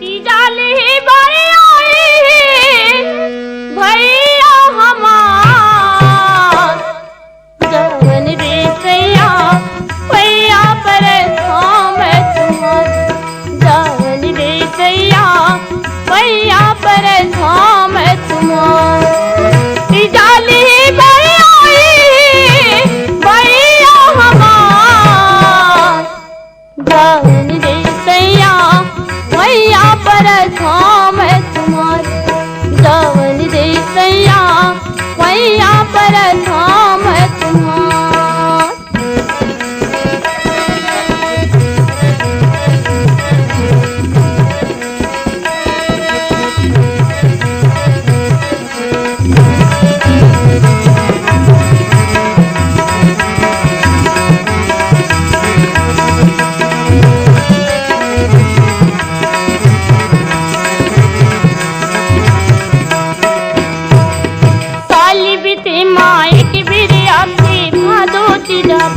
जाली बड़ी आई भैया हमार जवन रे सैया भैया पर थाम तुम्हार जवन रे सैया भैया पर थाम तुम्हार जाली बड़ी आई भैया हमार जवन रे सैया भैया पर थाम तुम्हार जवन रे सैया भैया पर थाम तुम्हार।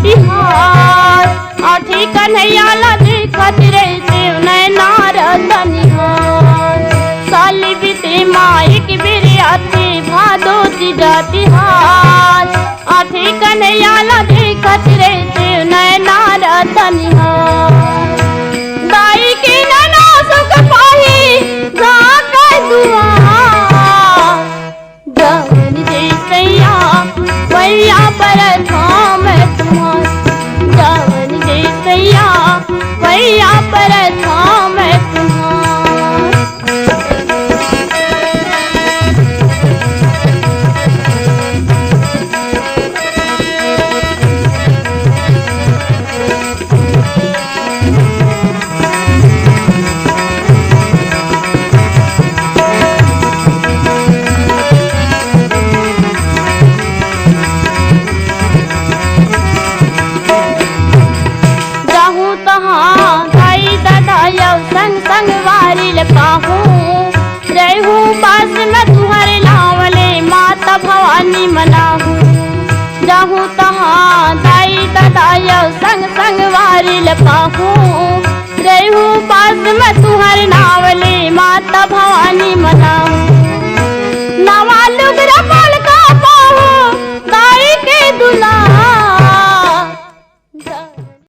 बिहार आठी कन्हैया देखत रे देव नैनार तनिहार साली बीते माई की बिरियाती भादो चिड़ा तिहार आठी कन्हैया देखत रे देव नैनार तनिहार दाई की नैना सुख पाही झाँक दुआर जवन रे सैया भैया पर थाम तुम्हार जवन रे सैया भैया पर थाम तुम्हार। संग संग वारिल पाहूँ रहूँ पास में तुम्हारे लावले माता भवानी मनाहूँ जाहूँ तहाँ दाई दादा संग संग वारिल पाहूँ रहूँ पास में तुम्हारे